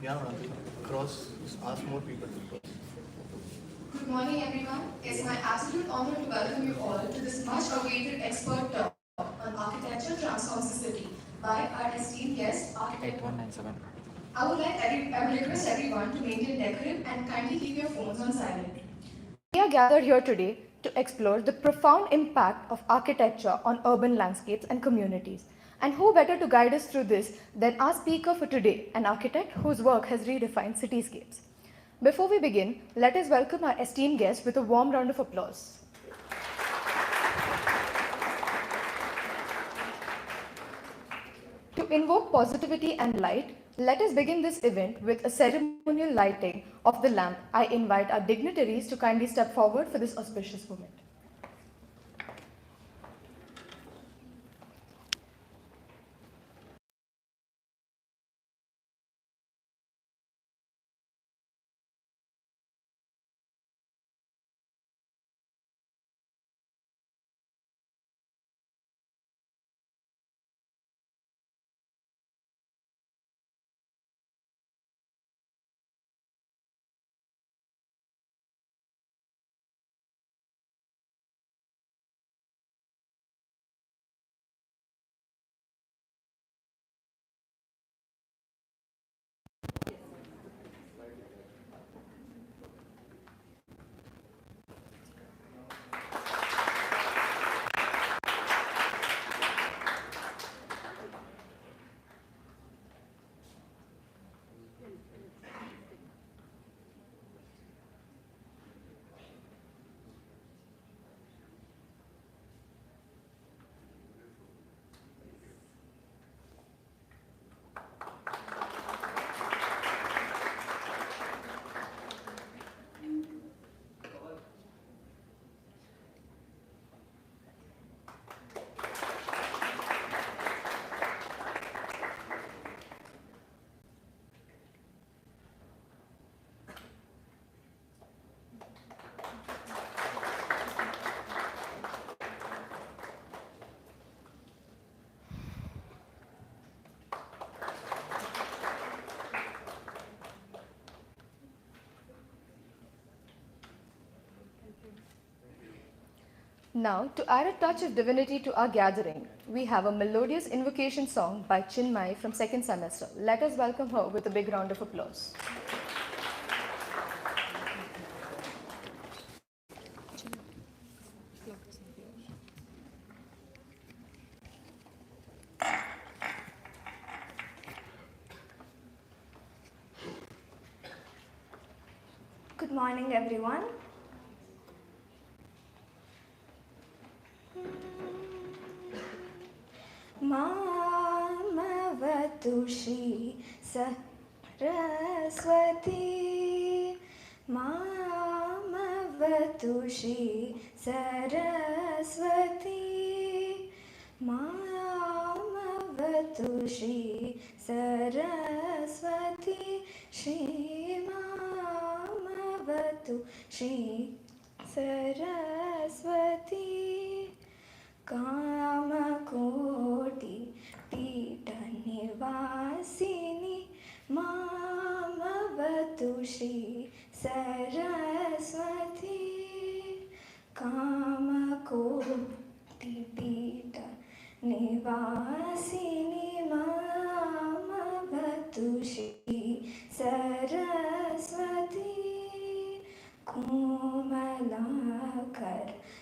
Yeah, cross, ask more people. Good morning, everyone. It's my absolute honor to welcome you all to this much-awaited expert talk on architecture transforms the city by our esteemed guest, architect. 8197. I would request everyone to maintain decorum and kindly keep your phones on silent. We are gathered here today to explore the profound impact of architecture on urban landscapes and communities. And who better to guide us through this than our speaker for today, an architect whose work has redefined cityscapes. Before we begin, let us welcome our esteemed guest with a warm round of applause. To invoke positivity and light, let us begin this event with a ceremonial lighting of the lamp. I invite our dignitaries to kindly step forward for this auspicious moment. Now, to add a touch of divinity to our gathering, we have a melodious invocation song by Chinmay from second semester. Let us welcome her with a big round of applause. Good morning, everyone. Mamavatu Shri Saraswati. Mamavatu Shri Saraswati. Mamavatu Shri Saraswati. Shri Mamavatu Shri Saraswati. Kamakoti Pita Nivasini Mamavatu Shri Saraswati. Kamakoti Pita Nivasini Mamavatu Shri Saraswati. Komalakar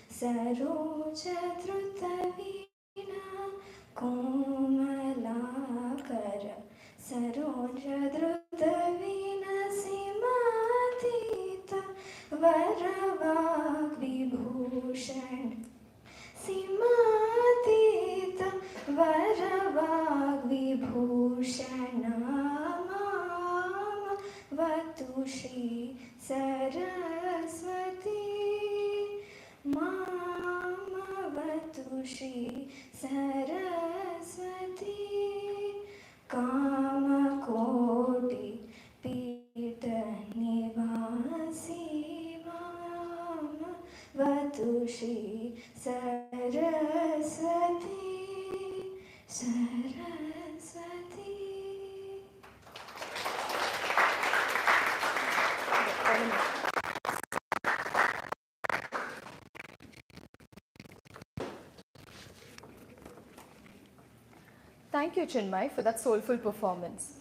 Saroja Drutavina. Komalakar Saroja Drutavina. Simatita Varavak Vibhushan. Simatita Varavak Vibhushana. Mamavatu Shri Saraswati. Mamavatu Shri Saraswati. Kamakoti Pita Nivasi Mamavatu Shri Saraswati. Saraswati. Thank you, Chinmay, for that soulful performance.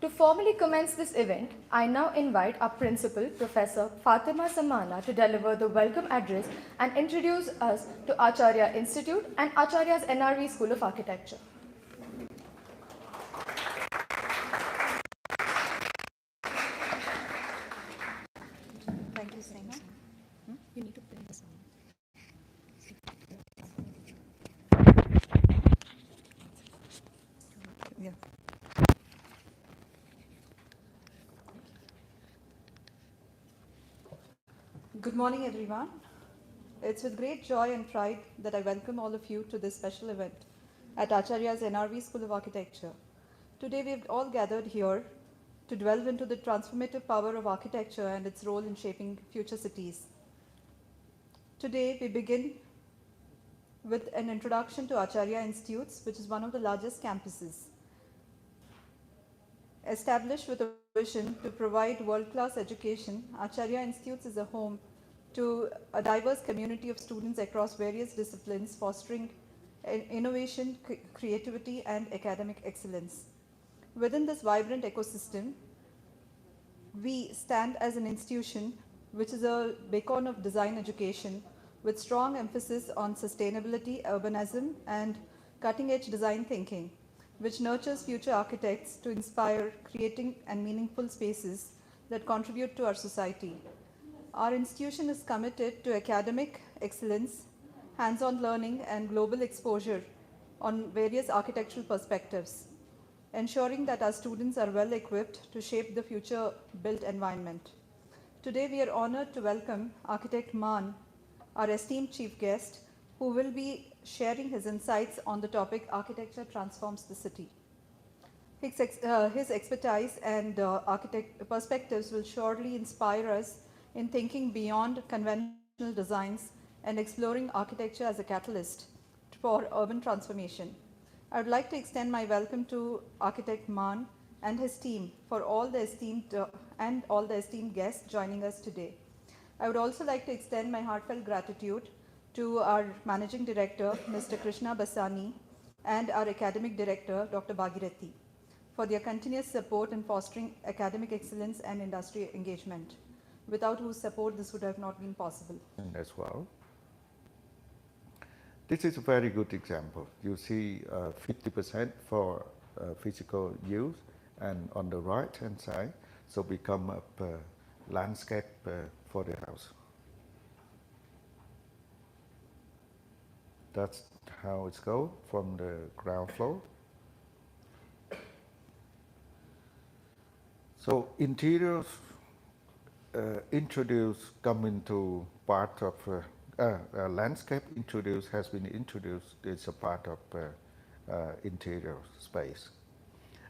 To formally commence this event, I now invite our principal, Professor Fatima Samana, to deliver the welcome address and introduce us to Acharya Institute and Acharya's NRV School of Architecture. Thank you, Sneha. You need to bring this on. Yeah. Good morning, everyone. It's with great joy and pride that I welcome all of you to this special event at Acharya's NRV School of Architecture. Today, we've all gathered here to delve into the transformative power of architecture and its role in shaping future cities. Today, we begin with an introduction to Acharya Institutes, which is one of the largest campuses. Established with a vision to provide world-class education, Acharya Institutes is a home to a diverse community of students across various disciplines, fostering innovation, creativity, and academic excellence. Within this vibrant ecosystem, we stand as an institution which is a beacon of design education with strong emphasis on sustainability, urbanism, and cutting-edge design thinking, which nurtures future architects to inspire creating and meaningful spaces that contribute to our society. Our institution is committed to academic excellence, hands-on learning, and global exposure on various architectural perspectives, ensuring that our students are well equipped to shape the future built environment. Today, we are honored to welcome Architect Maan, our esteemed chief guest, who will be sharing his insights on the topic Architecture Transforms the City. His expertise and architect perspectives will surely inspire us in thinking beyond conventional designs and exploring architecture as a catalyst for urban transformation. I would like to extend my welcome to Architect Maan and his team for all the esteemed guests joining us today. I would also like to extend my heartfelt gratitude to our Managing Director, Mr. Krishna Basani, and our Academic Director, Dr. Bhagirathi, for their continuous support in fostering academic excellence and industry engagement, without whose support this would have not been possible. As well. This is a very good example. You see 50% for physical use, and on the right hand side, so become a landscape for the house. That's how it's go from the ground floor. So interiors come into part of landscape has been introduced. It's a part of interior space,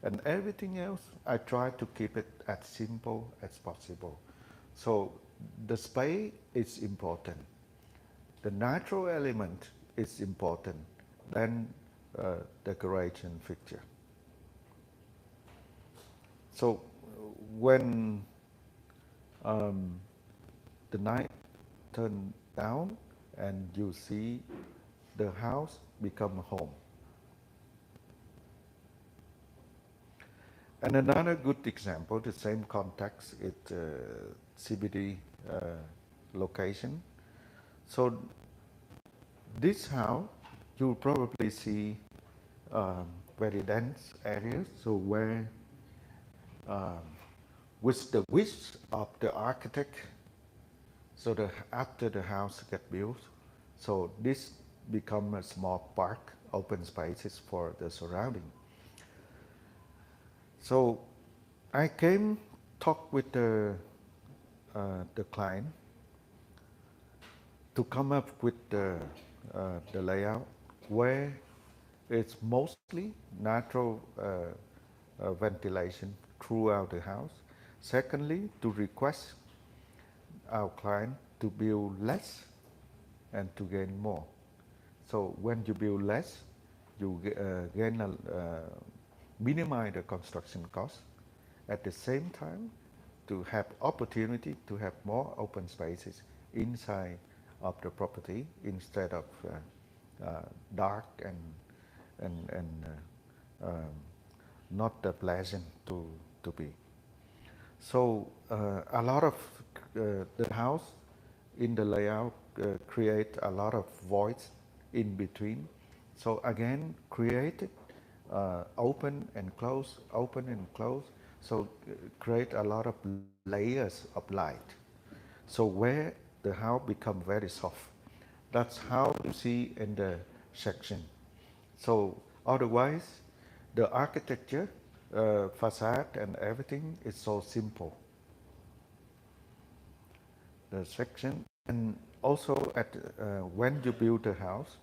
and everything else I try to keep it as simple as possible. So the space is important. The natural element is important. Then decoration fixture. So when the night turns down and you see the house become a home. And another good example, the same context, it's CBD location. So this house, you'll probably see very dense areas, so where with the wish of the architect, so after the house get built, so this become a small park, open spaces for the surrounding. So I came talk with the client to come up with the layout where it's mostly natural ventilation throughout the house. Secondly, to request our client to build less and to gain more. So when you build less, you minimize the construction cost. At the same time, to have opportunity to have more open spaces inside of the property instead of dark and um, not that pleasant to be. So a lot of the house in the layout create a lot of voids in between. So again, create it, open and close, open and close. So create a lot of layers of light. So where the house become very soft. That's how you see in the section. So otherwise, the architecture, facade and everything is so simple. The section, and also at when you build a house,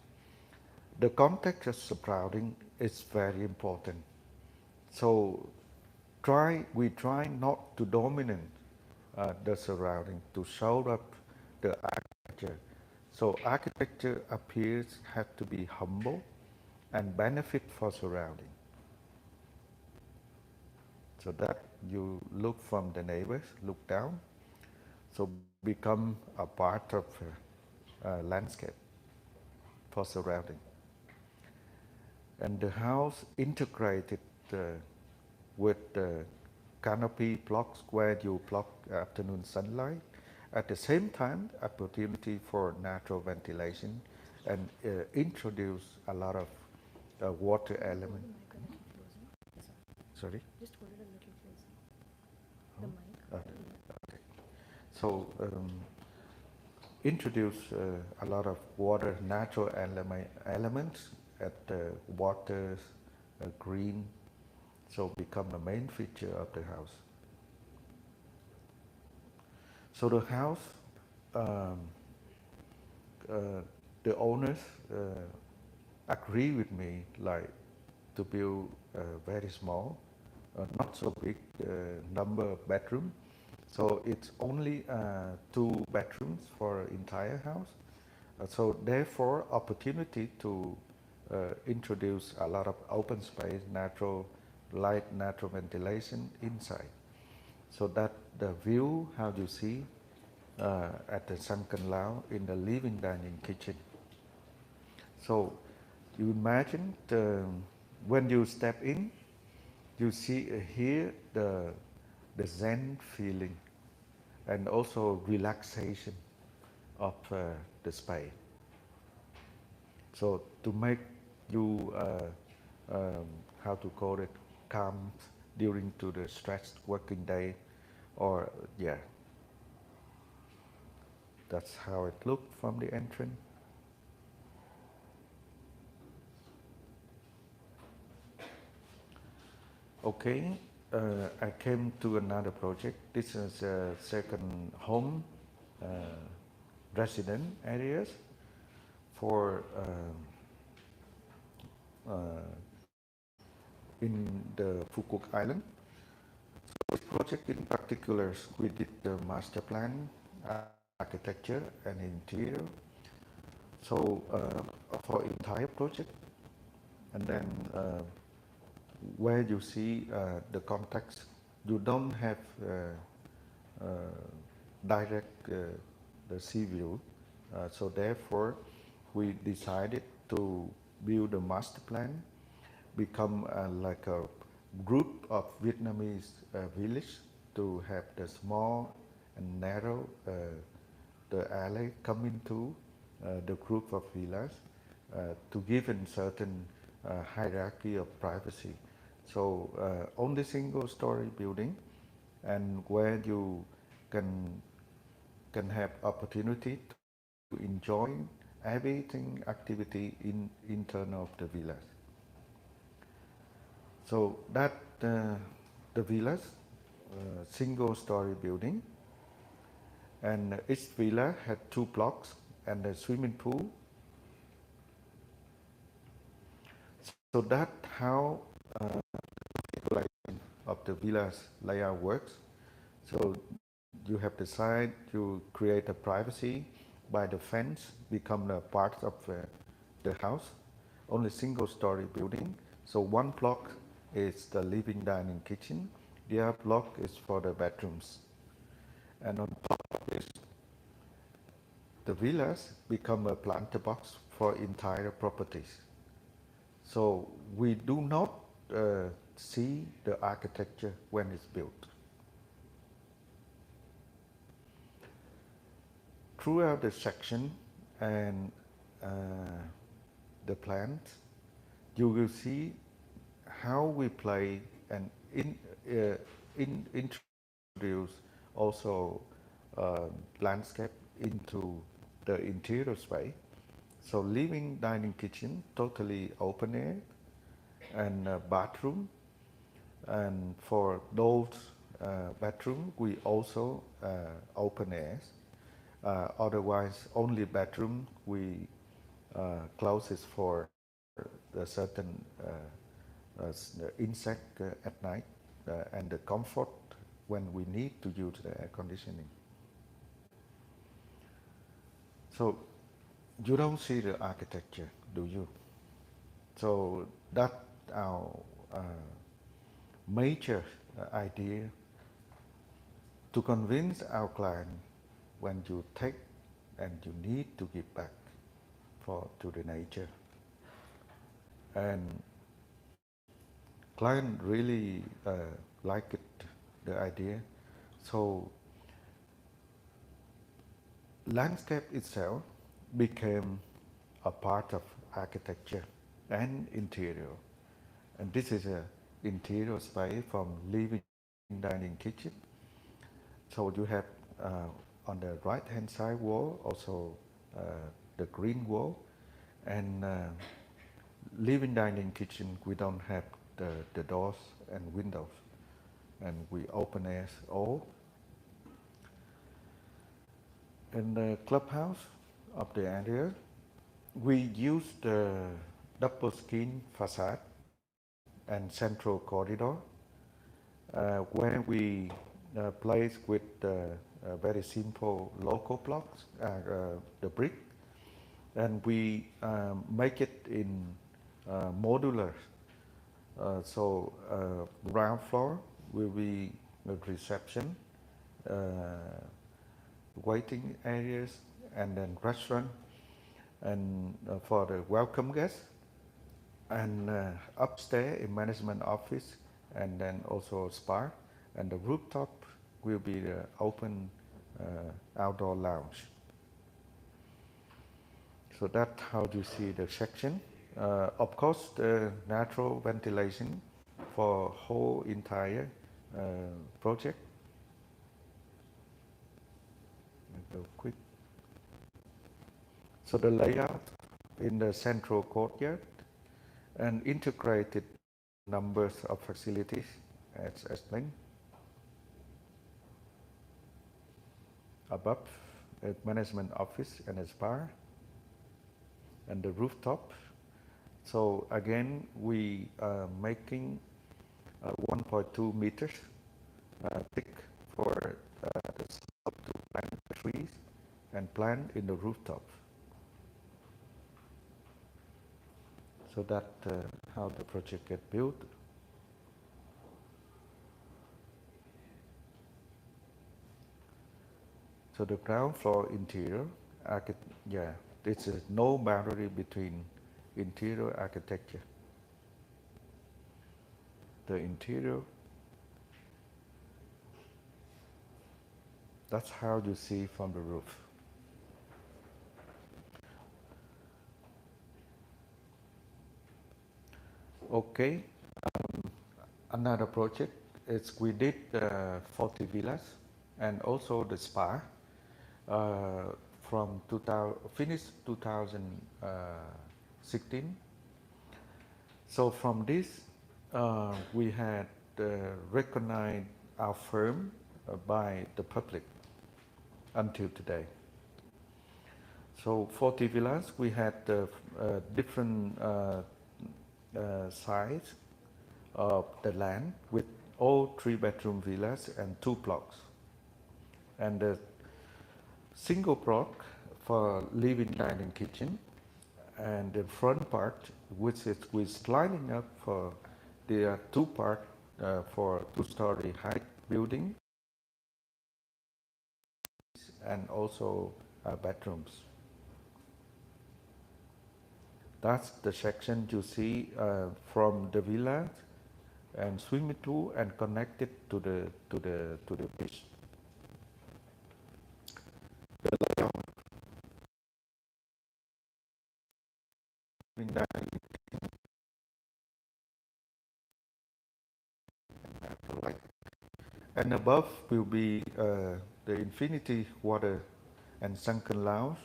the context of surrounding is very important. So we try not to dominate the surrounding to show up the architecture. So architecture appears have to be humble and benefit for surrounding. So that you look from the neighbors, look down, so become a part of landscape for surrounding. And the house integrated with the canopy blocks where you block afternoon sunlight. At the same time, opportunity for natural ventilation and introduce a lot of water element. Sorry? Just hold it a little closer. The Hmm? mic. Okay. So introduce a lot of water, natural elements at the waters, green, so become a main feature of the house. So the house, um, uh, the owners agree with me, like to build very small, not so big number of bedroom. So it's only 2 bedrooms for entire house. So therefore, opportunity to introduce a lot of open space, natural light, natural ventilation inside. So that the view, how you see at the sunken lao in the living dining kitchen. So you imagine when you step in, you see here the Zen feeling and also relaxation of the space. So to make you how to call it, calm during to the stressed working day, or yeah, that's how it looked from the entrance. Okay, I came to another project. This is a second home resident areas for in the Phuket Island. This project in particular, we did the master plan, architecture and interior. So for entire project, and then where you see the context, you don't have direct the sea view. So therefore, we decided to build a master plan, become like a group of Vietnamese village to have the small and narrow the alley come into the group of villas to give in certain hierarchy of privacy. So only single story building, and where you can have opportunity to enjoy everything activity in internal of the villas. So that the villas, single story building, and each villa had 2 blocks and a swimming pool. So that how of the villas layout works. So you have decided to create a privacy by the fence become a part of the house, only single story building. So 1 block is the living dining kitchen, the other block is for the bedrooms. And on top of this, the villas become a planter box for entire properties. So we do not see the architecture when it's built. Throughout the section and the plant, you will see how we play and introduce also landscape into the interior space. So living, dining, kitchen, totally open air, and bathroom. And for those bedroom, we also open airs. Otherwise, only bedroom we close it for the certain insect at night and the comfort when we need to use the air conditioning. So you don't see the architecture, do you? So that's our major idea to convince our client when you take and you need to give back to the nature. And client really like it, the idea. So landscape itself became a part of architecture and interior. And this is a interior space from living, dining, kitchen. So you have on the right hand side wall also the green wall, and living, dining, kitchen we don't have the doors and windows, and we open airs all. In the clubhouse of the area, we use the double skin facade and central corridor, where we place with very simple local blocks, the brick, and we make it in modular. So ground floor will be a reception, waiting areas, and then restaurant, and for the welcome guests, and upstairs a management office, and then also a spa, and the rooftop will be the open outdoor lounge. So that's how you see the section. Of course, the natural ventilation for whole entire project. Go quick. So the layout in the central courtyard and integrated numbers of facilities as explained. Above, a management office and a spa, and the rooftop. So again, we are making 1.2 meters thick for the slope to plant trees and plant in the rooftop. So that's how the project get built. So the ground floor interior, it's no boundary between interior architecture. The interior, that's how you see from the roof. Okay, another project is we did 40 villas and also the spa from finished 2016. So from this, we had recognized our firm by the public until today. So 40 villas, we had different size of the land with all 3-bedroom villas and 2 blocks. And the single block for living, dining, kitchen, and the front part, which is with sliding up for the 2 part for 2-story high building, and also bedrooms. That's the section you see from the villa and swimming pool and connected to the beach. And above will be the infinity water and sunken lounge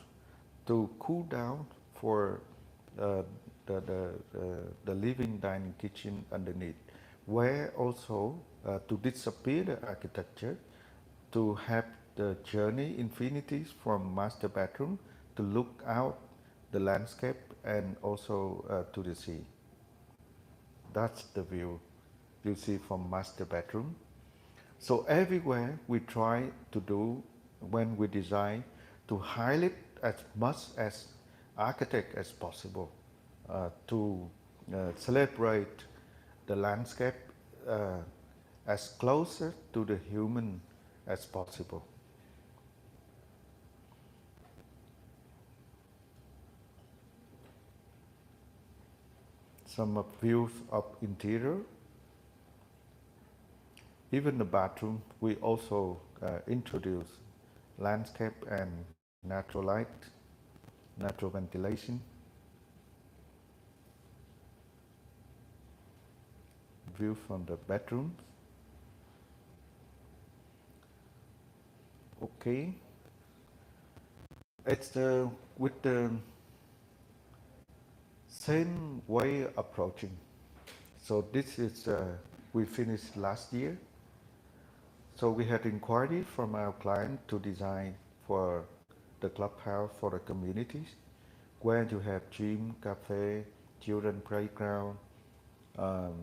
to cool down for uh, the living dining kitchen underneath, where also to disappear the architecture, to have the journey infinities from master bedroom to look out the landscape and also to the sea. That's the view you see from master bedroom. So everywhere we try to do when we design to highlight as much as architect as possible to celebrate the landscape uh, as closer to the human as possible. Some of views of interior, even the bathroom, we also introduce landscape and natural light, natural ventilation, view from the bedrooms. Okay, it's with the same way approaching. So this is we finished last year. So we had inquiry from our client to design for the clubhouse for the communities, where you have gym, cafe, children playground, um,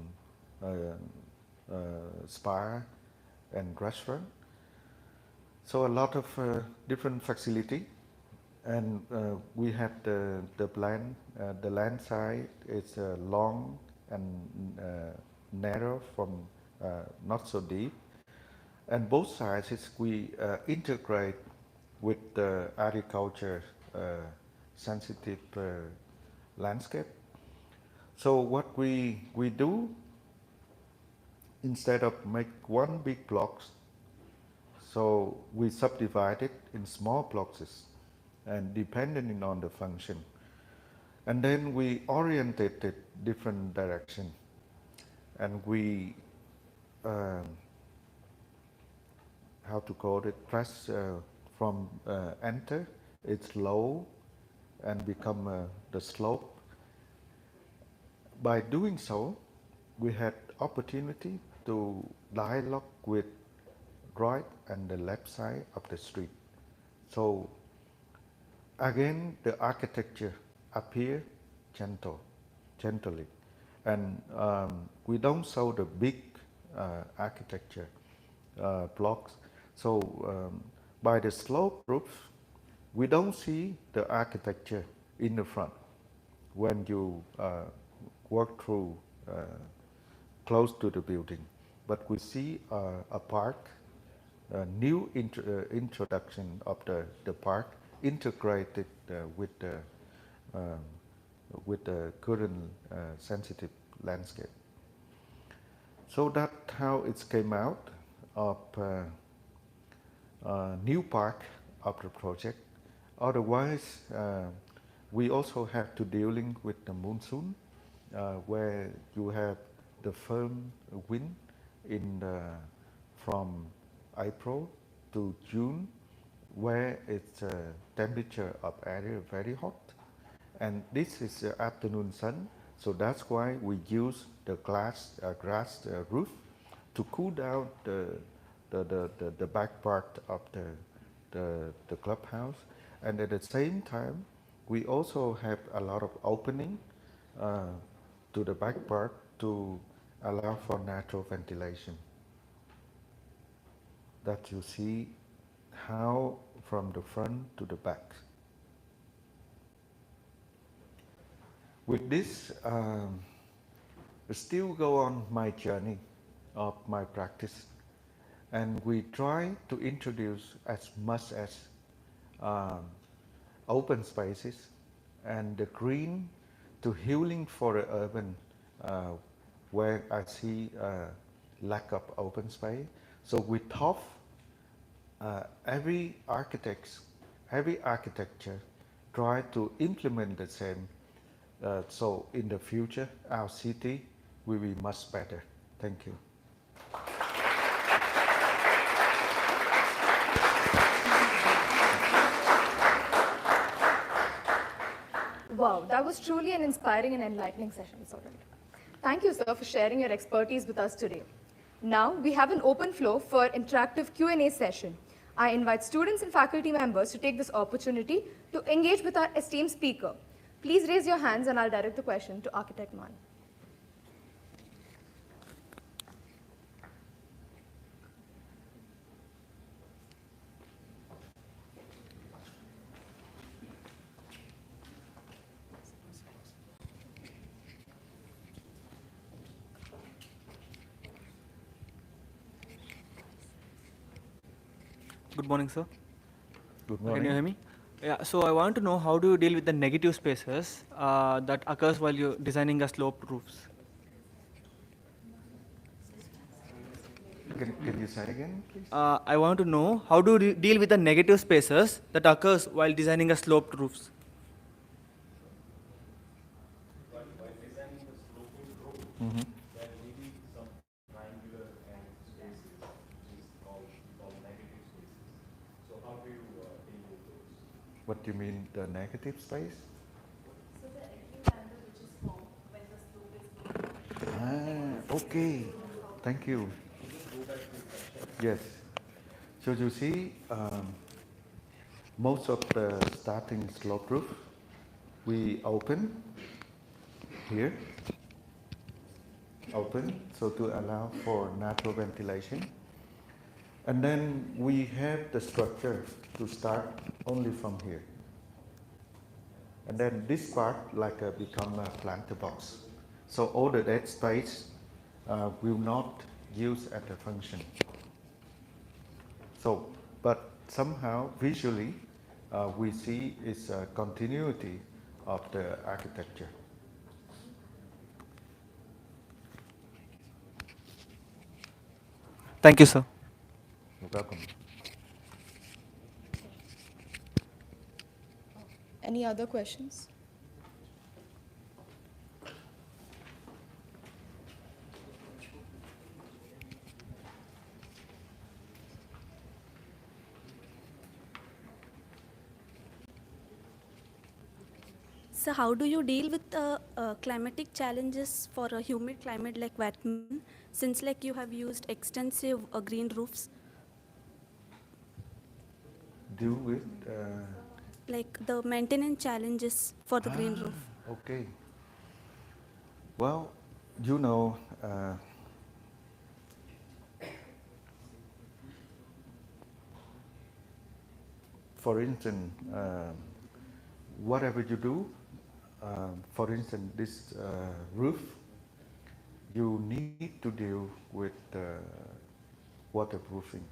uh, uh, spa, and restaurant. So a lot of different facility, and we have the plan. The land side is long and narrow from not so deep, and both sides is we integrate with the agriculture sensitive landscape. So what we do, instead of make one big blocks, so we subdivide it in small blocks and depending on the function. And then we orientate it different direction. And we, um, how to call it, press from enter, it's low and become the slope. By doing so, we had opportunity to dialogue with right and the left side of the street. So again, the architecture appear gently, and we don't show the big architecture blocks. So by the slope roof, we don't see the architecture in the front when you walk through close to the building, but we see a park, a new introduction of the park integrated um, with the current sensitive landscape. So that's how it came out of new part of the project. Otherwise, we also have to dealing with the monsoon, where you have the firm wind in from April to June, where it's temperature of area very hot, and this is the afternoon sun. So that's why we use the grass roof to cool down the back part of the clubhouse, and at the same time we also have a lot of opening uh, to the back part to allow for natural ventilation. That you see how from the front to the back. With this, still go on my journey of my practice, and we try to introduce as much as um, open spaces and the green to healing for the urban uh, where I see lack of open space. So we thought every architecture try to implement the same. So in the future, our city will be much better. Thank you. Wow, that was truly an inspiring and enlightening session, Saurabh. Thank you, sir, for sharing your expertise with us today. Now, we have an open floor for interactive Q&A session. I invite students and faculty members to take this opportunity to engage with our esteemed speaker. Please raise your hands and I'll direct the question to Architect Man. Good morning, sir. Good Can you morning. hear me? Yeah, so I want to know how do you deal with the negative spaces that occurs while you're designing a sloped roofs? Can you say again, please? I want to know how do you deal with the negative spaces that occurs while designing a sloped roofs? Mhm. What do you mean, the negative space? Okay. Thank you. Yes. So you see, most of the starting slope roof, we open here, open, so to allow for natural ventilation. And then we have the structure to start only from here. And then this part like become a planter box. So all the dead space will not use as a function. So, but somehow visually we see is a continuity of the architecture. Thank you, sir. You're welcome. Any other questions? So how do you deal with the climatic challenges for a humid climate like Vietnam, since like you have used extensive green roofs? Do with Like the maintenance challenges for the green roof. okay. Well, you know, for instance, whatever you do, for instance, this roof, you need to deal with waterproofing.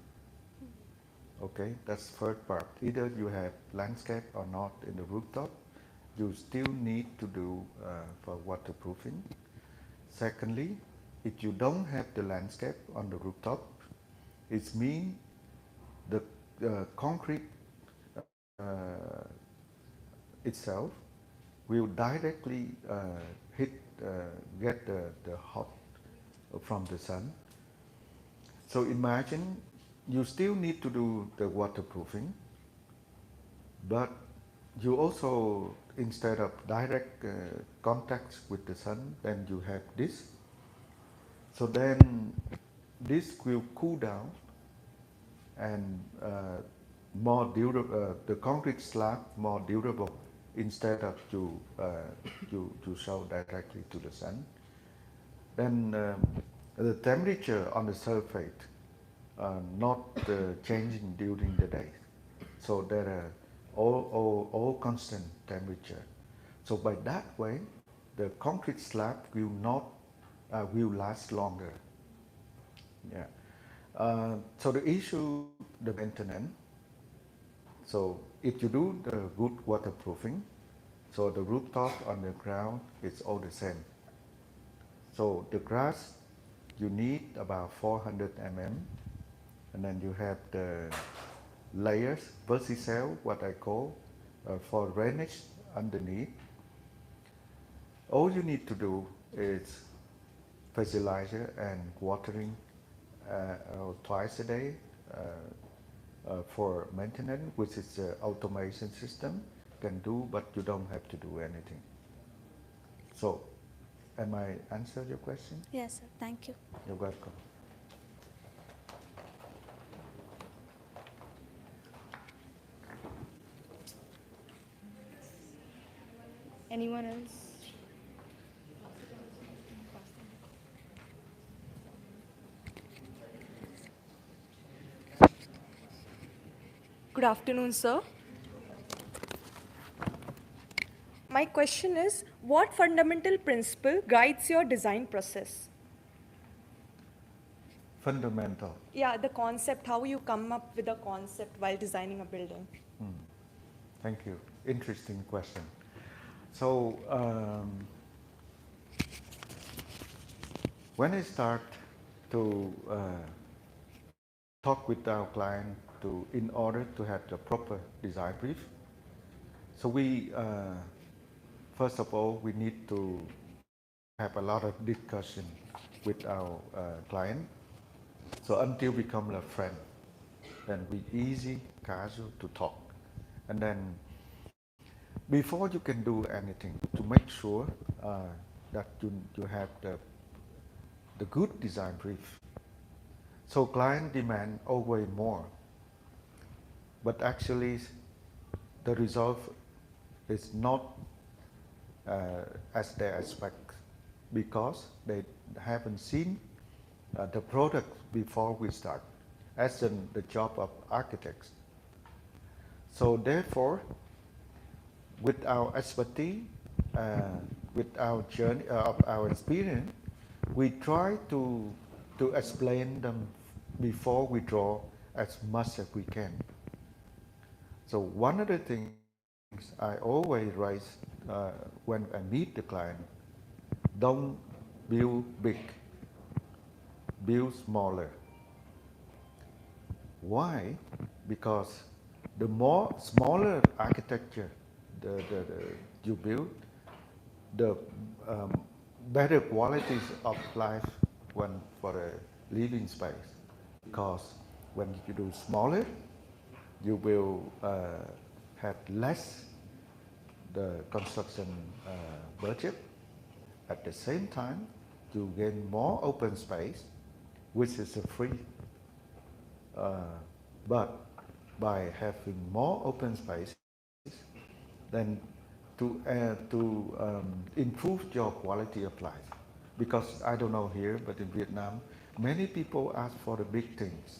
Okay, that's third part. Either you have landscape or not in the rooftop, you still need to do for waterproofing. Secondly, if you don't have the landscape on the rooftop, it means the concrete itself will directly hit, get the hot from the sun. So imagine you still need to do the waterproofing, but you also, instead of direct contact with the sun, then you have this. So then this will cool down and more durable, the concrete slab more durable instead of you show directly to the sun. Then the temperature on the surface not changing during the day. So there are all constant temperature. So by that way, the concrete slab will not will last longer. Yeah. So the issue, the maintenance. So if you do the good waterproofing, so the rooftop on the ground is all the same. So the grass, you need about 400 mm, and then you have the layers, verticel, what I call, for drainage underneath. All you need to do is fertilizer and watering twice a day for maintenance, which is the automation system can do, but you don't have to do anything. So, am I answered your question? Yes, sir. Thank you. You're welcome. Anyone else? Good afternoon, sir. My question is, what fundamental principle guides your design process? Fundamental. Yeah, the concept, how you come up with a concept while designing a building. Thank you. Interesting question. So, when I start to talk with our client in order to have the proper design brief, so we first of all we need to have a lot of discussion with our client. So until become a friend, then we easy, casual to talk, and then before you can do anything to make sure that you have the good design brief. So client demand always more, but actually the result is not as they expect because they haven't seen the product before we start, as in the job of architects. So therefore, with our expertise, with our journey of our experience, we try to explain them before we draw as much as we can. So one of the things I always raise when I meet the client, don't build big, build smaller. Why? Because the more smaller architecture you build, the better qualities of life for a living space. Because when you do smaller, you will have less the construction budget. At the same time, you gain more open space, which is free. But by having more open spaces, then to improve your quality of life. Because I don't know here, but in Vietnam, many people ask for the big things.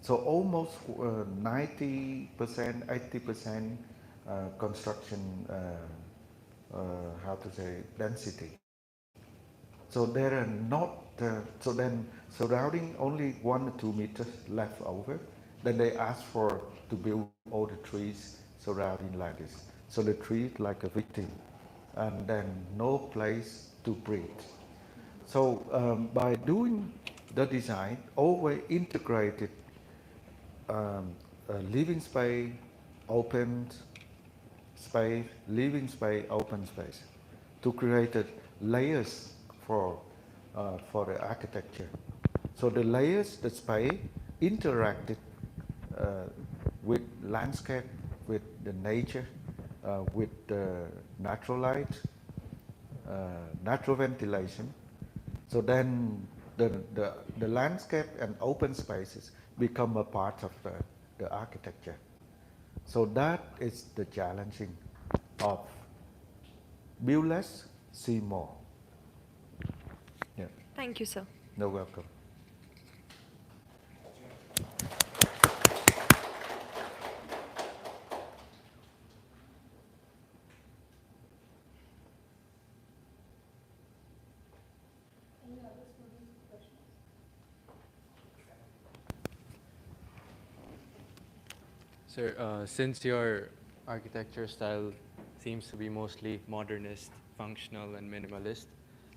So almost 90%, 80% construction, how to say, density. So there are not, so then surrounding only 1 or 2 meters left over, then they ask for to build all the trees surrounding like this. So the tree like a victim, and then no place to breathe. So by doing the design, always integrated living space, open space, living space, open space, to create layers for the architecture. So the layers, the space, interacted with landscape, with the nature, with the natural light, natural ventilation. So then the landscape and open spaces become a part of the architecture. So that is the challenging of build less, see more. Yeah. Thank you, sir. You're welcome. Sir, since your architecture style seems to be mostly modernist, functional, and minimalist,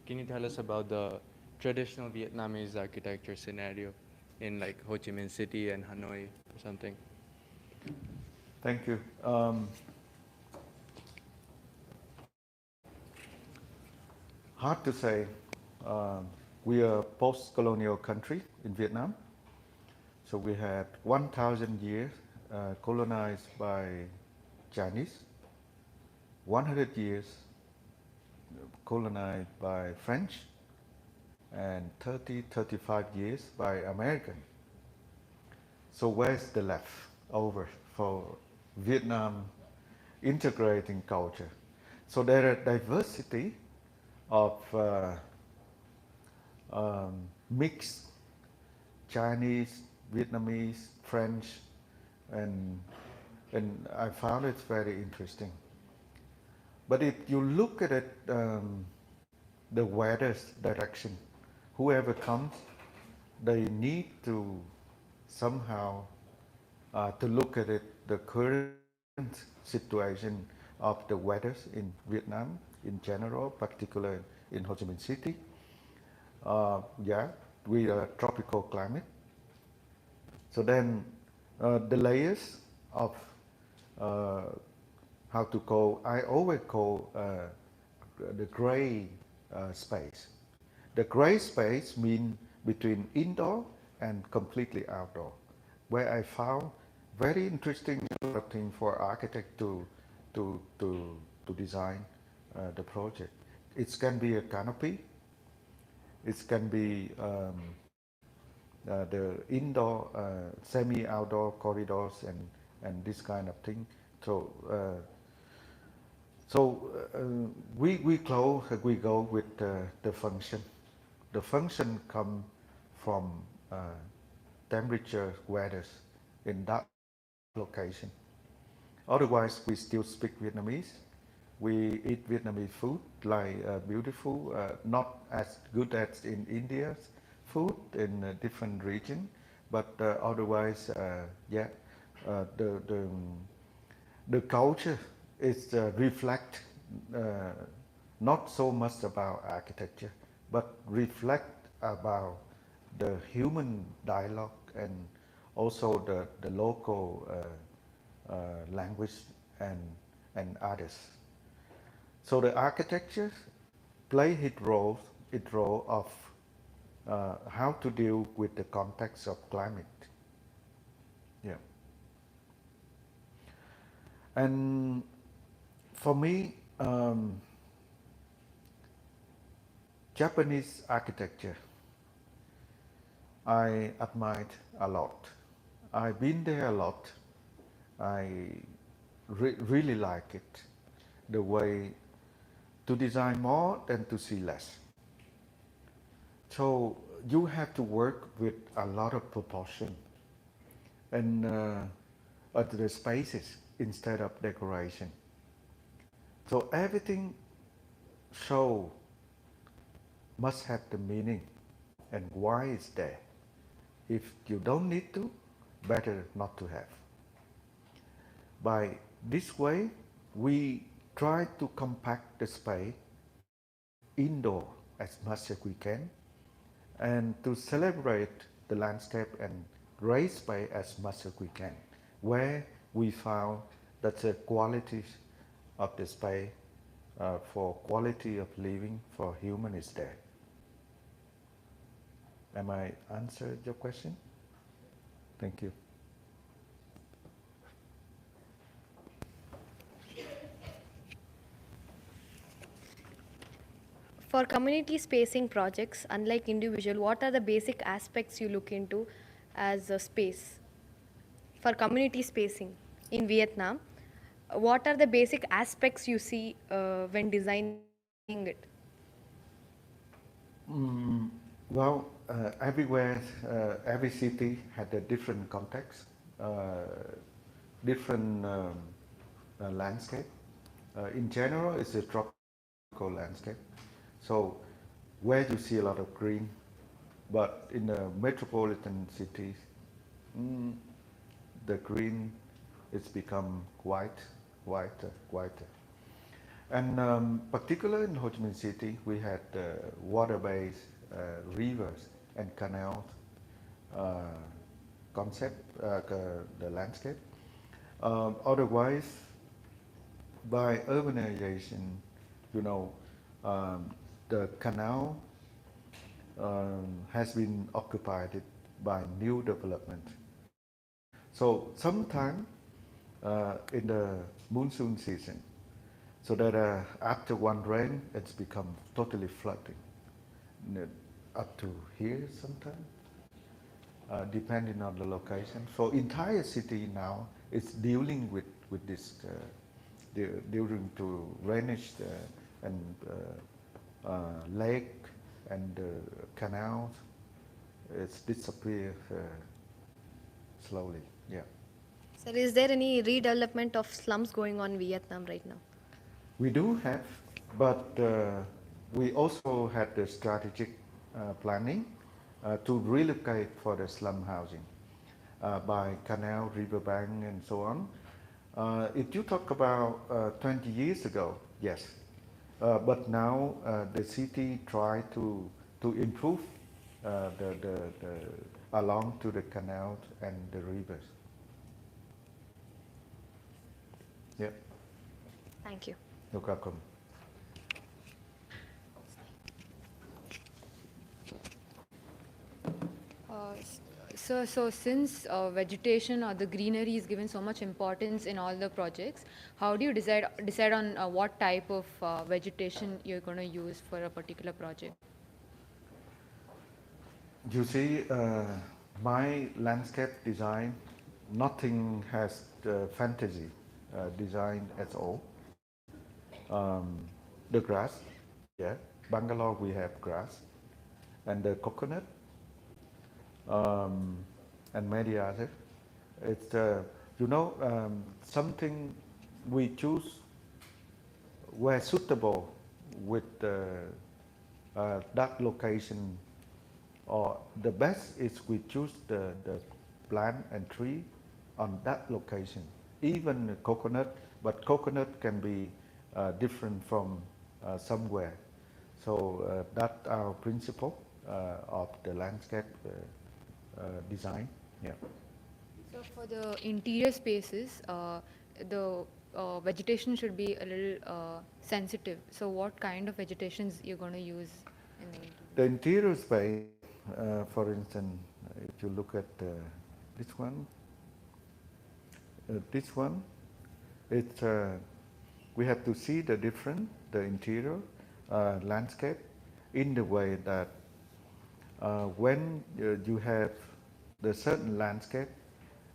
can you tell us about the traditional Vietnamese architecture scenario in like Ho Chi Minh City and Hanoi or something? Thank you. Hard to say. We are a post-colonial country in Vietnam. So we had 1,000 years colonized by Chinese, 100 years colonized by French, and 30, 35 years by American. So where's the left over for Vietnam integrating culture? So there are diversity of mixed Chinese, Vietnamese, French, and I found it very interesting. But if you look at it, the weather's direction, whoever comes, they need to somehow to look at it, the current situation of the weathers in Vietnam in general, particularly in Ho Chi Minh City. Yeah, we are tropical climate. So then the layers of how to call, I always call the gray space. The gray space means between indoor and completely outdoor, where I found very interesting thing for architect to design the project. It can be a canopy, it can be the indoor, semi-outdoor corridors and this kind of thing. We go with the function. The function come from temperature, weather in that location. Otherwise, we still speak Vietnamese. We eat Vietnamese food, like beautiful, not as good as in India's food in a different region, but otherwise, yeah, the culture is reflect not so much about architecture, but reflect about the human dialogue and also the local language and others. So the architecture play its role of how to deal with the context of climate. Yeah. And for me, Japanese architecture, I admired a lot. I've been there a lot. I really like it, the way to design more than to see less. So you have to work with a lot of proportion and at the spaces instead of decoration. So everything show must have the meaning and why it's there. If you don't need to, better not to have. By this way, we try to compact the space indoor as much as we can and to celebrate the landscape and raise space as much as we can, where we found that the quality of the space for quality of living for human is there. Am I answered your question? Thank you. For community spacing projects, unlike individual, what are the basic aspects you look into as a space? For community spacing in Vietnam, what are the basic aspects you see when designing it? Well, everywhere, every city had a different context, different landscape. In general, it's a tropical landscape. So where you see a lot of green, but in the metropolitan cities, the green it's become whiter. And particularly in Ho Chi Minh City, we had water-based rivers and canals uh, concept, the landscape. Otherwise, by urbanization, you know, um, the canal has been occupied by new development. So sometime in the monsoon season, so that after one rain, it's become totally flooding, up to here sometimes, depending on the location. So entire city now is dealing with this, dealing to drainage and lake and canals. It's disappear slowly. Yeah. Sir, is there any redevelopment of slums going on in Vietnam right now? We do have, but we also had the strategic planning to relocate for the slum housing by canal, riverbank, and so on. If you talk about 20 years ago, yes, but now the city tried to improve the along to the canals and the rivers. Yeah. Thank you. You're welcome. So since vegetation or the greenery is given so much importance in all the projects, how do you decide on what type of vegetation you're going to use for a particular project? You see, my landscape design, nothing has fantasy design at all. The grass, yeah, Bangalore we have grass, and the coconut, um, and many other. It's something we choose were suitable with that location, or the best is we choose the plant and tree on that location. Even coconut, but coconut can be different from somewhere. So that's our principle of the landscape design. Yeah. So for the interior spaces, the vegetation should be a little sensitive. So what kind of vegetations you're going to use in the interior? The interior space, for instance, if you look at this one, it's we have to see the different, the interior landscape, in the way that when you have the certain landscape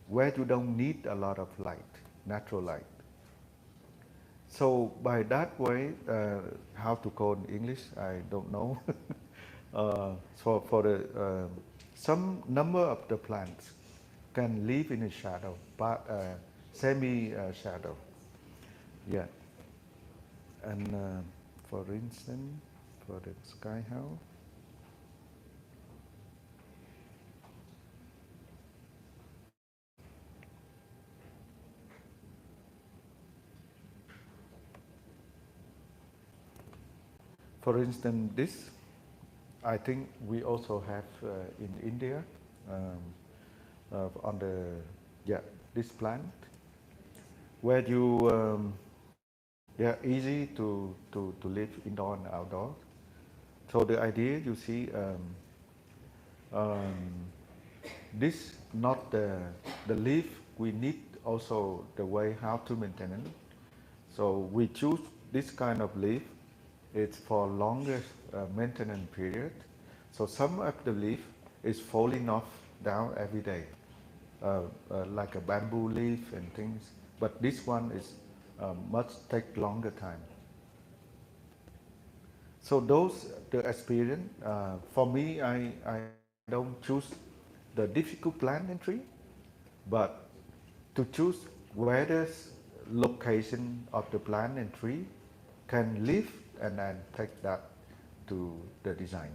where you don't need a lot of light, natural light. So by that way, how to call in English, I don't know. For the some number of the plants can live in a shadow, but semi shadow. Yeah. And for instance, for the sky house. For instance, this, I think we also have in India on the, yeah, this plant, where you, yeah, easy to live indoor and outdoor. So the idea, you see, this not the leaf, we need also the way how to maintain it. So we choose this kind of leaf. It's for longer maintenance period. So some of the leaf is falling off down every day, like a bamboo leaf and things. But this one is much take longer time. So those the experience. For me, I don't choose the difficult plant and tree, but to choose where the location of the plant and tree can live, and then take that to the design.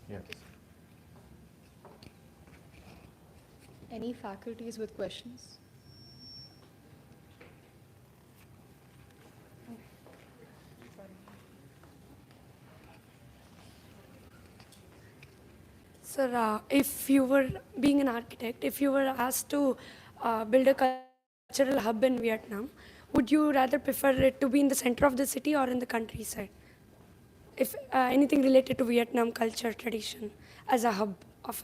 Yes. Any faculties with questions? Sir, if you were being an architect, if you were asked to build a cultural hub in Vietnam, would you rather prefer it to be in the center of the city or in the countryside? If anything related to Vietnam culture, tradition, as a hub of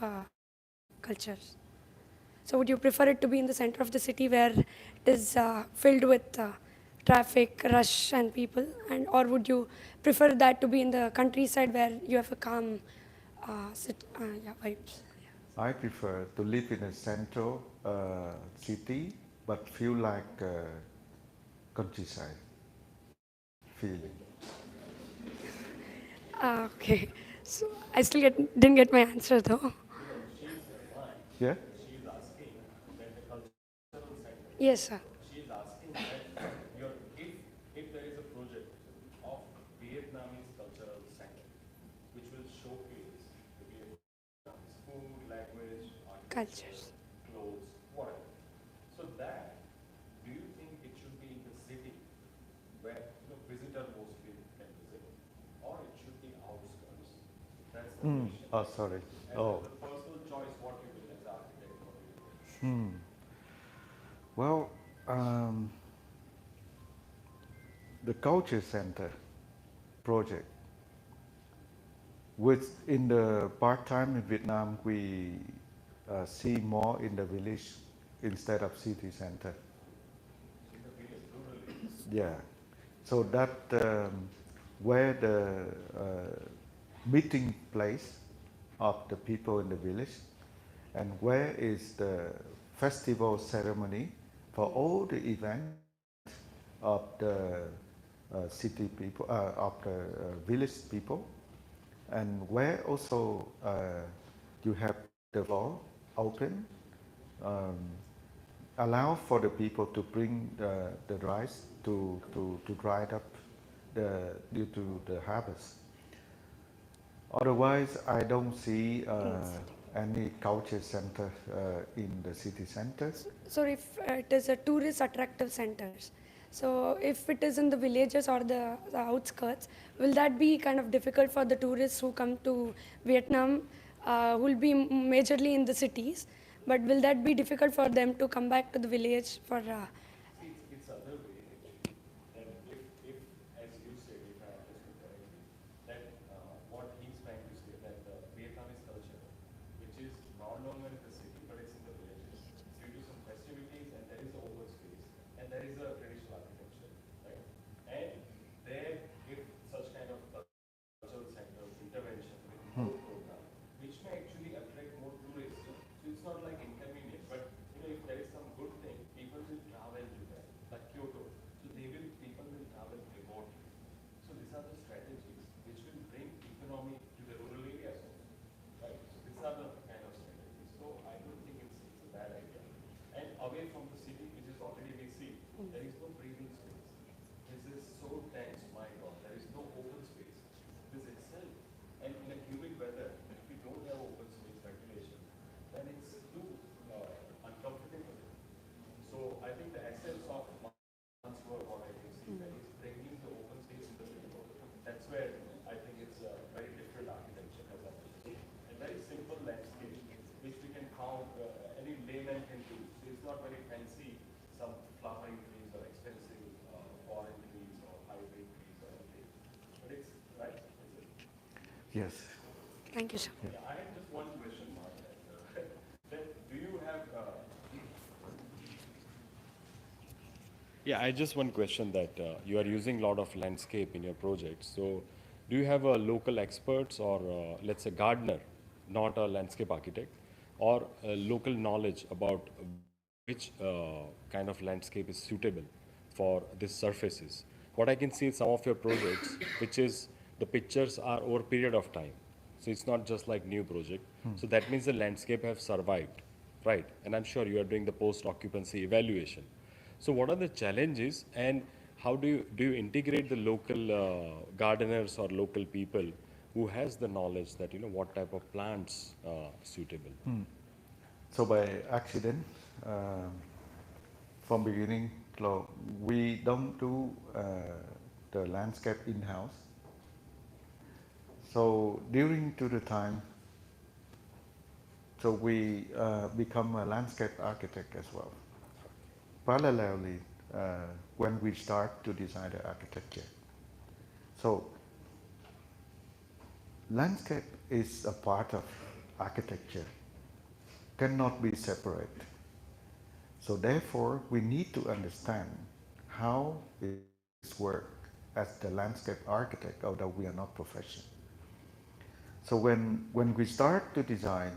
cultures. So would you prefer it to be in the center of the city where it is filled with traffic, rush and people, and or would you prefer that to be in the countryside where you have a calm vibes? I prefer to live in a central city, but feel like countryside feeling. Okay, so I still didn't get my answer though. Yeah? Yes, sir. She's asking that if there is a project of Vietnamese cultural center which will showcase the Vietnamese food, language, Cultures. clothes, whatever. So that, do you think it should be in the city where visitor mostly can visit, or it should be outskirts? That's the question. Oh, sorry. And the personal choice, what you will as architect, what you will. Well, the culture center project, which in the part-time in Vietnam, we see more in the village instead of city center. Yeah, so that where the meeting place of the people in the village, and where is the festival ceremony for all the events of the city people, of the village people, and where also you have the floor open, allow for the people to bring the rice to dry it up due to the harvest. Otherwise, I don't see any culture center in the city centers. So if it is a tourist attractive centers, so if it is in the villages or the outskirts, will that be kind of difficult for the tourists who come to Vietnam, who will be majorly in the cities, but will that be difficult for them to come back to the village for? It's other way actually. That if as you said, if I understood correctly, that what he's trying to say that the Vietnamese culture, which is no longer in the city but it's in the villages, due to some festivities and there is an open space and there is a traditional architecture, right? And there, if such kind of cultural center intervention with more program, which may actually attract more tourists. So it's not like inconvenient, but if there is some good thing, people will travel to that, like Kyoto. So people will travel remotely. So these are the strategies which will bring economy to the rural areas also, right? So these are the kind of strategies. So I don't think it's a bad idea. And away from the city, which is already we see, there is no breathing space. This is so dense, my God, there is no open space. This itself, and in a humid weather, if we don't have open space ventilation, then it's too uncomfortable. So I think the essence of one's work, what I can see, that is bringing the open space in the middle. That's where I think it's a very different architecture as I see. A very simple landscape, which we can count, any layman can do. So it's not very fancy, some flowering trees or expensive foreign trees or hybrid trees or anything. But it's right. Yes. Thank you, sir. Yeah, I have just one question, Mark. That do you have? Yeah, I just one question that you are using a lot of landscape in your project. So, do you have a local experts or let's say gardener, not a landscape architect, or local knowledge about which kind of landscape is suitable for these surfaces? What I can see in some of your projects, which is the pictures are over a period of time. So it's not just like new project. So that means the landscape have survived, right? And I'm sure you are doing the post-occupancy evaluation. So what are the challenges and how do you integrate the local gardeners or local people who has the knowledge that what type of plants suitable? So by accident, from beginning, we don't do the landscape in-house. So during to the time, So we become a landscape architect as well. Parallelly, when we start to design the architecture. So landscape is a part of architecture, cannot be separate. So therefore, we need to understand how it's work as the landscape architect, although we are not professional. So when we start to design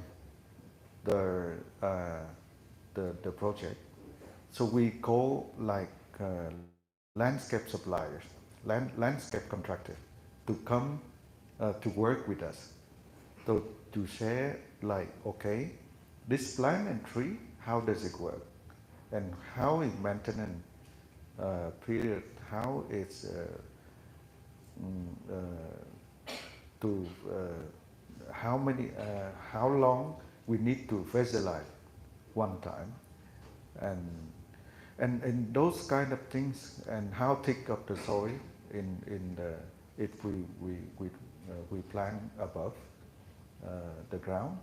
the, uh, the project, so we call like landscape suppliers, landscape contractors to come to work with us. So to share like, okay, this plant and tree, how does it work? And how is maintenance period, how it's to how long we need to visualize one time, and and those kind of things, and how thick of the soil in the, if we plant above the ground,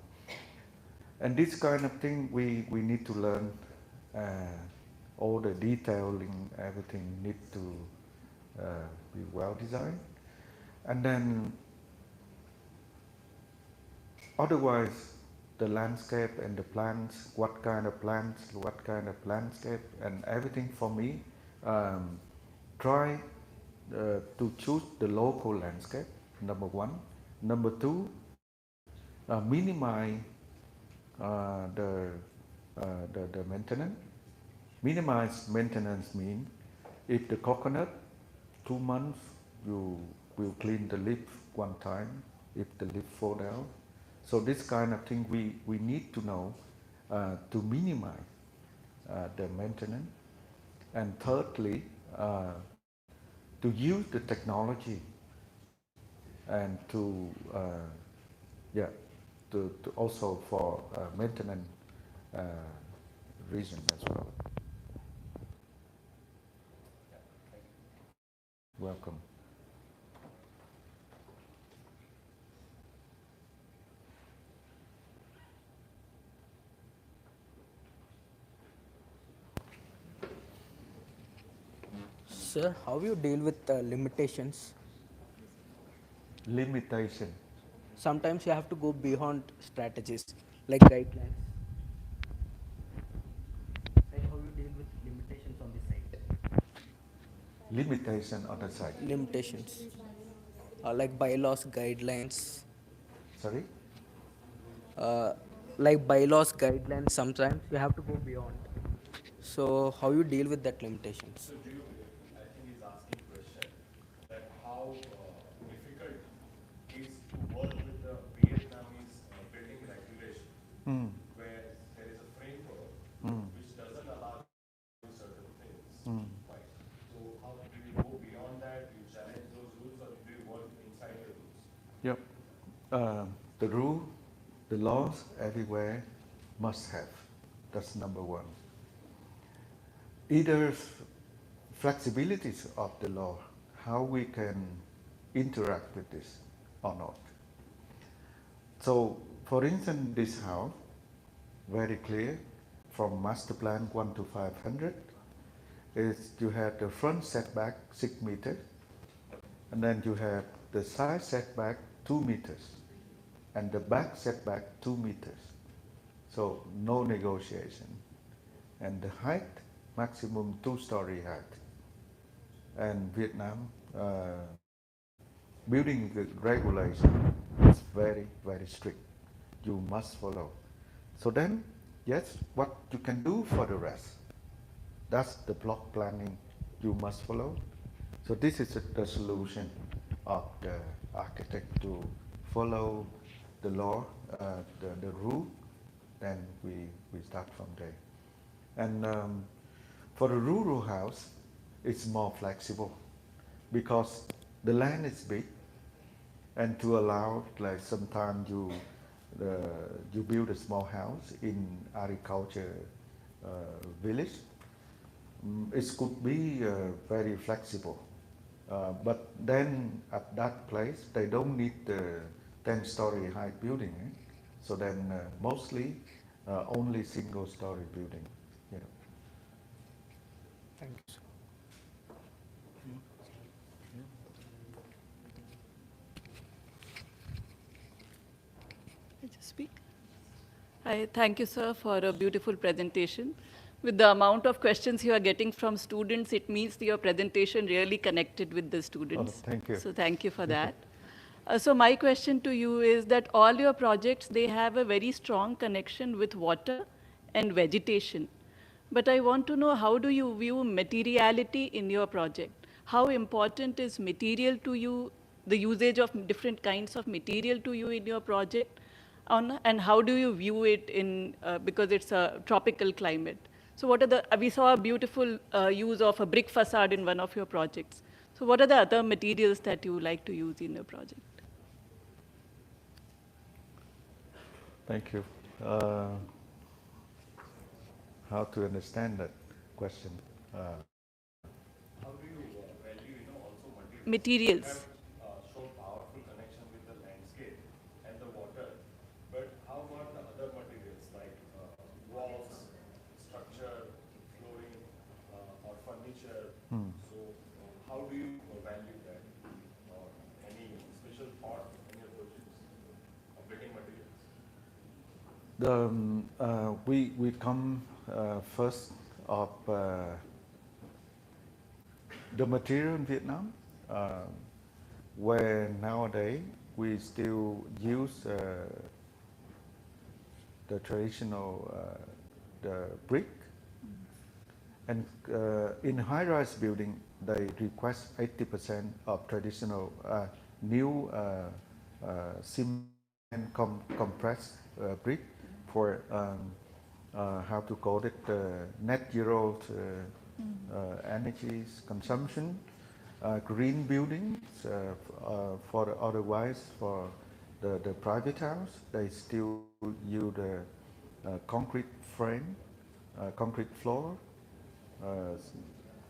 and this kind of thing we need to learn. All the detailing, everything need to be well designed, and then otherwise the landscape and the plants, what kind of plants, what kind of landscape, and everything for me, try to choose the local landscape, number one. Number two, minimize the, the maintenance. Minimize maintenance means if the coconut, 2 months, you will clean the leaf one time if the leaf fall down. So this kind of thing we need to know to minimize the maintenance. And thirdly, to use the technology and to, yeah, to also for maintenance reason as well. Welcome. Sir, how you deal with limitations? Limitation. Sometimes you have to go beyond strategies like guidelines. And how you deal with limitations on the site? Limitation on the site. Limitations, like bylaws, guidelines. Sorry? Like bylaws, guidelines, sometimes you have to go beyond. So how you deal with that limitations? So do you, I think he's asking question that how difficult is to work with the Vietnamese building regulation, where there is a framework which doesn't allow you certain things, right? So how do you go beyond that? Do you challenge those rules, or do you work inside the rules? Yep. The rule, the laws everywhere must have. That's number one. Either flexibilities of the law, how we can interact with this or not. So, for instance, this house, very clear, from master plan 1 to 500, is you have the front setback 6 meters, and then you have the side setback 2 meters, and the back setback 2 meters. So no negotiation. And the height, maximum 2-story height. And Vietnam building regulation is very, very strict. You must follow. So then, yes, what you can do for the rest, that's the block planning you must follow. So this is the solution of the architect to follow the law, the rule, then we start from there. And for the rural house, it's more flexible because the land is big, and to allow, like sometimes you build a small house in agriculture village, it could be very flexible. But then at that place, they don't need the 10-story high building. So then mostly only single-story building. Yeah. Thank you, sir. I just speak? I thank you, sir, for a beautiful presentation. With the amount of questions you are getting from students, it means your presentation really connected with the students. Oh, thank you. So thank you for that. So my question to you is that all your projects, they have a very strong connection with water and vegetation. But I want to know, how do you view materiality in your project? How important is material to you, the usage of different kinds of material to you in your project? And how do you view it in, because it's a tropical climate? So what are we saw a beautiful use of a brick facade in one of your projects. So what are the other materials that you like to use in your project? Thank you. How to understand that question? How do you value, also Materials. Have shown powerful connection with the landscape and the water, but how about the other materials like walls, structure, flooring, or furniture? So how do you value that? Or any special thought in your projects of building materials? We come first of the material in Vietnam, where nowadays we still use the traditional the brick, and in high-rise building they request 80% of traditional new cement compressed brick for how to call it net zero energies consumption, green buildings. For otherwise for the private house, they still use the concrete frame, concrete floor,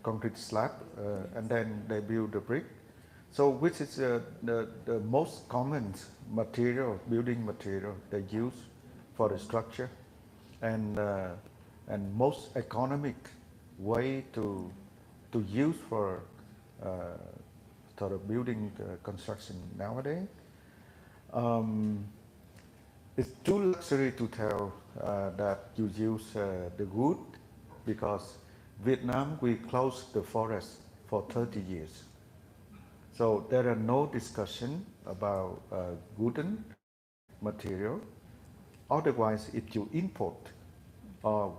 concrete slab, and then they build the brick. So which is the most common material, building material they use for the structure, and most economic way to use for sort of building construction nowadays. It's too luxury to tell that you use the wood, because Vietnam, we closed the forest for 30 years. So there are no discussion about wooden material. Otherwise, if you import,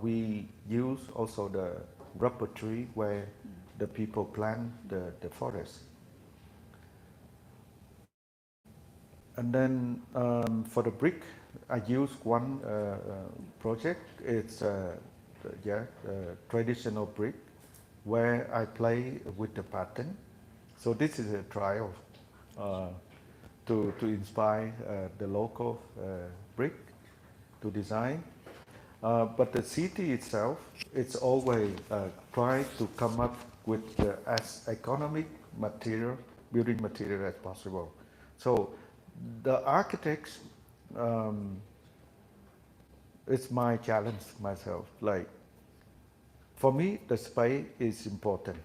we use also the rubber tree where the people plant the forest. And then for the brick, I use one project. It's traditional brick where I play with the pattern. So this is a trial to inspire the local brick to design. But the city itself, it's always try to come up with as economic material, building material as possible. So the architects, it's my challenge myself. Like, for me, the space is important.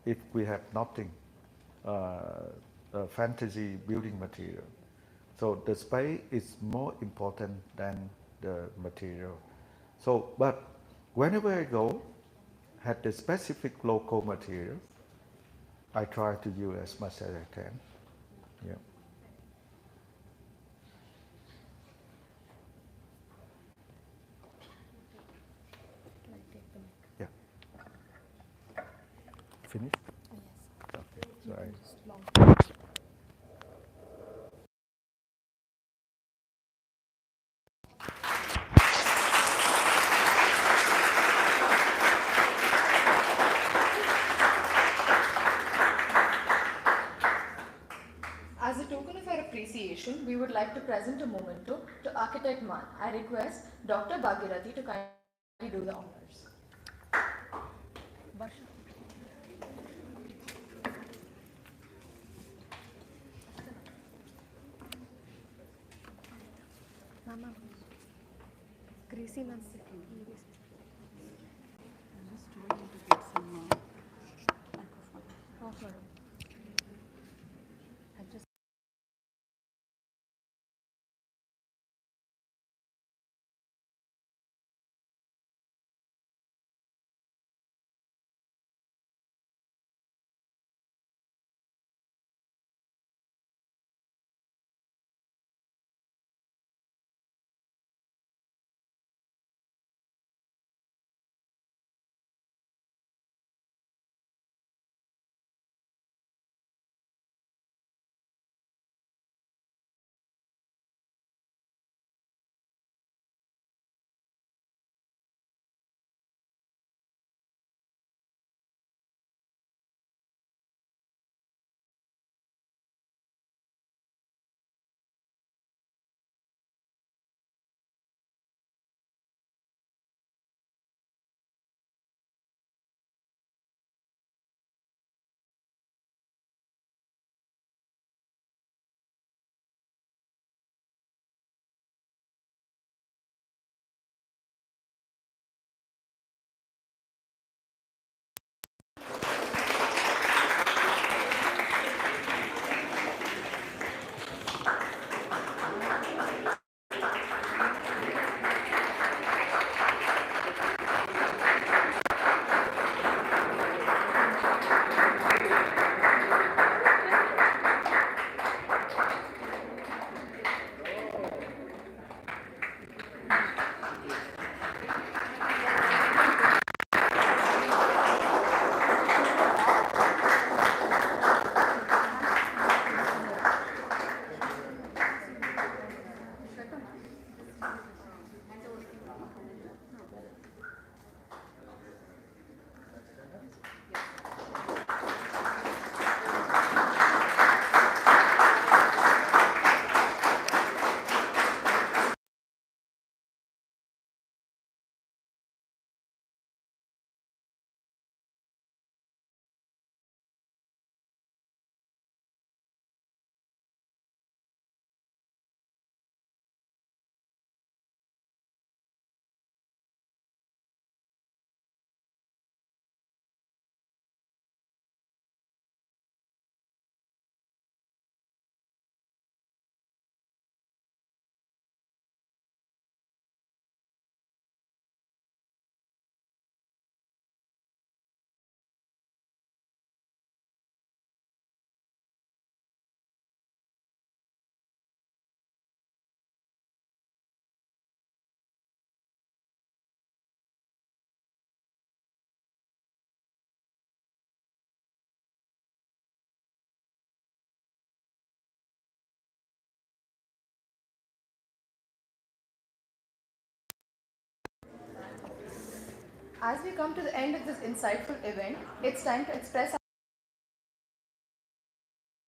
If we have nothing, fantasy building material. So the space is more important than the material. So, but whenever I go, had the specific local material, I try to use as much as I can. Yeah. Yeah. Finished? Yes. Okay. So As a token of our appreciation, we would like to present a memento to Architect Man. I request Dr. Bhagirathi to kindly do the honors. Mama. Gracie ma'am. As we come to the end of this insightful event, it's time to express